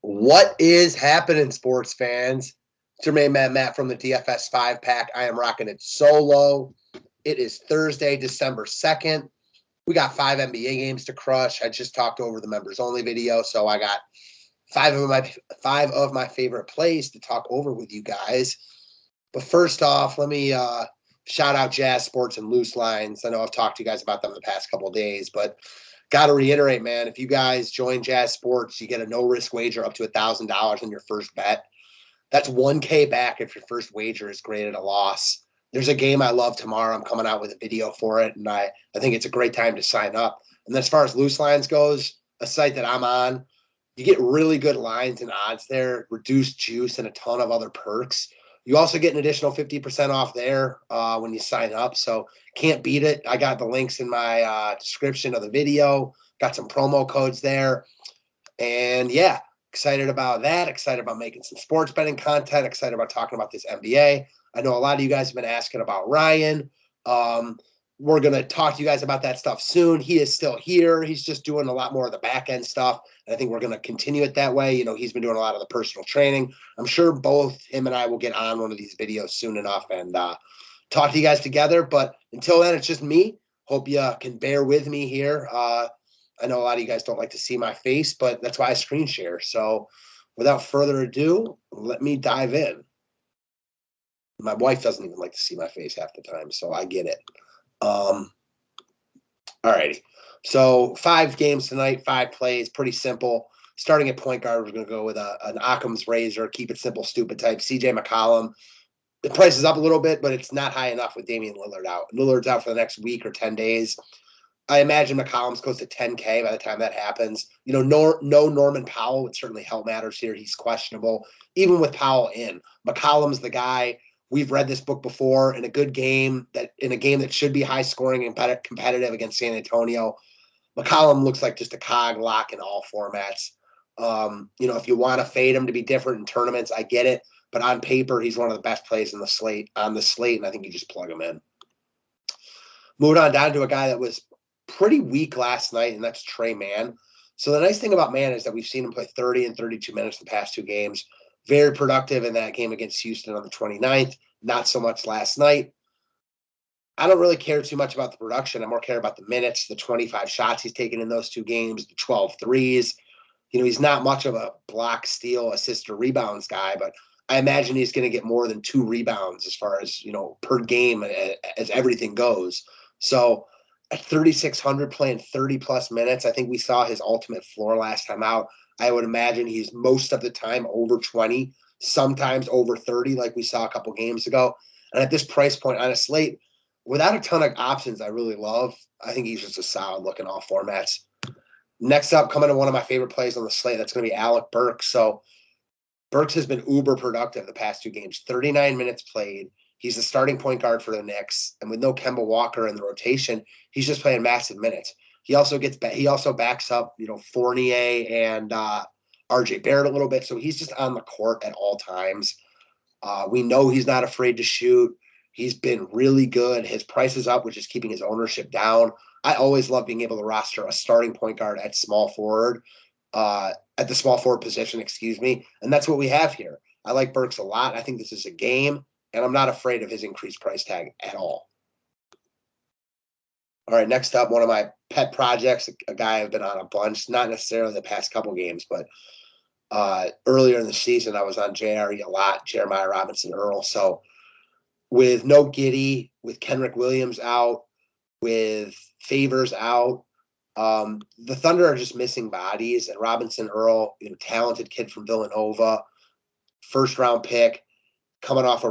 What is happening, sports fans? It's your main man, Matt, from the DFS 5-pack. I am rocking it solo. It is Thursday, December 2nd. We got 5 NBA games to crush. I just talked over the members-only video, so I got five of my favorite plays to talk over with you guys. But first off, let me shout out Jazz Sports and Loose Lines. I know I've talked to you guys about them the past couple of days, but got to reiterate, man, if you guys join Jazz Sports, you get a no-risk wager up to $1,000 on your first bet. That's $1K back if your first wager is graded a loss. There's a game I love tomorrow. I'm coming out with a video for it, and I think it's a great time to sign up. And then as far as Loose Lines goes, a site that I'm on, you get really good lines and odds there, reduced juice, and a ton of other perks. You also get an additional 50% off there when you sign up. So can't beat it. I got the links in my description of the video. Got some promo codes there. And yeah, excited about that. Excited about making some sports betting content. Excited about talking about this NBA. I know a lot of you guys have been asking about Ryan. We're going to talk to you guys about that stuff soon. He is still here. He's just doing a lot more of the back end stuff. And I think we're going to continue it that way. You know, he's been doing a lot of the personal training. I'm sure both him and I will get on one of these videos soon enough and talk to you guys together. But until then, it's just me. Hope you can bear with me here. I know a lot of you guys don't like to see my face, but that's why I screen share. So without further ado, let me dive in. My wife doesn't even like to see my face half the time, so I get it. All righty. So 5 games tonight, 5 plays, pretty simple. Starting at point guard, we're going to go with an Occam's razor, keep it simple, stupid type. CJ McCollum. The price is up a little bit, but it's not high enough with Damian Lillard out. Lillard's out for the next week or 10 days. I imagine McCollum's close to 10K by the time that happens. You know, no Norman Powell would certainly help matters here. He's questionable. Even with Powell in, McCollum's the guy. We've read this book before in a game that should be high scoring and competitive against San Antonio. McCollum looks like just a cog lock in all formats. You know, if you want to fade him to be different in tournaments, I get it. But on paper, he's one of the best plays on the slate, and I think you just plug him in. Moving on down to a guy that was pretty weak last night, and that's Trey Mann. So the nice thing about Mann is that we've seen him play 30 and 32 minutes the past 2 games. Very productive in that game against Houston on the 29th. Not so much last night. I don't really care too much about the production. I more care about the minutes, the 25 shots he's taken in those 2 games, the 12 threes. You know, he's not much of a block, steal, assist, or rebounds guy, but I imagine he's going to get more than 2 rebounds as far as, you know, per game as everything goes. So at 3,600 playing 30-plus minutes, I think we saw his ultimate floor last time out. I would imagine he's most of the time over 20, sometimes over 30 like we saw a couple games ago. And at this price point on a slate, without a ton of options I really love, I think he's just a solid look in all formats. Next up, coming to one of my favorite plays on the slate, that's going to be Alec Burke. So Burks has been uber productive the past 2 games, 39 minutes played. He's the starting point guard for the Knicks, and with no Kemba Walker in the rotation, he's just playing massive minutes. He also backs up, you know, Fournier and RJ Barrett a little bit, so he's just on the court at all times. We know he's not afraid to shoot. He's been really good. His price is up, which is keeping his ownership down. I always love being able to roster a starting point guard at small forward, at the small forward position, and that's what we have here. I like Burks a lot. I think this is a game, and I'm not afraid of his increased price tag at all. All right, next up, one of my pet projects, a guy I've been on a bunch, not necessarily the past couple games, but earlier in the season, I was on JRE a lot, Jeremiah Robinson Earl. So with no Giddey, with Kenrick Williams out, with Favors out, the Thunder are just missing bodies. And Robinson Earl, you know, talented kid from Villanova, first-round pick, coming off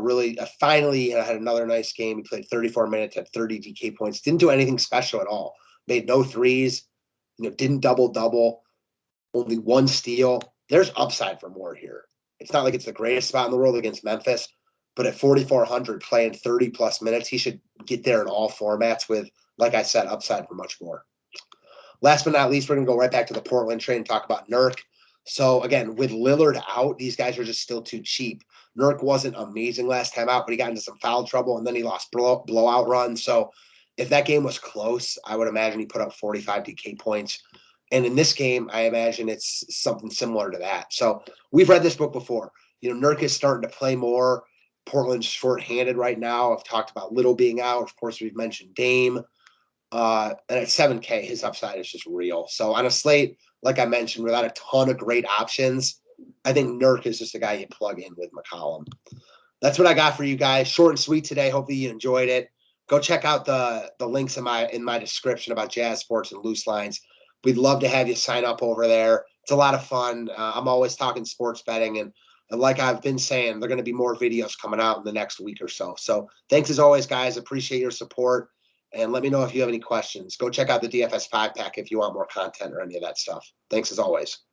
finally had another nice game. He played 34 minutes, had 30 DK points. Didn't do anything special at all. Made no threes. You know, didn't double-double. Only 1 steal. There's upside for more here. It's not like it's the greatest spot in the world against Memphis, but at 4,400 playing 30-plus minutes, he should get there in all formats with, like I said, upside for much more. Last but not least, we're going to go right back to the Portland trade and talk about Nurk. So, again, with Lillard out, these guys are just still too cheap. Nurk wasn't amazing last time out, but he got into some foul trouble, and then he lost blowout runs. So if that game was close, I would imagine he put up 45 DK points. And in this game, I imagine it's something similar to that. So we've read this book before. Nurk is starting to play more. Portland's shorthanded right now. I've talked about Little being out. Of course, we've mentioned Dame. And at 7K, his upside is just real. So on a slate, like I mentioned, without a ton of great options, I think Nurk is just a guy you plug in with McCollum. That's what I got for you guys. Short and sweet today. Hopefully you enjoyed it. Go check out the links in my description about Jazz Sports and Loose Lines. We'd love to have you sign up over there. It's a lot of fun. I'm always talking sports betting, and like I've been saying, there are going to be more videos coming out in the next week or so. So thanks as always, guys. Appreciate your support. And let me know if you have any questions. Go check out the DFS 5-pack if you want more content or any of that stuff. Thanks as always.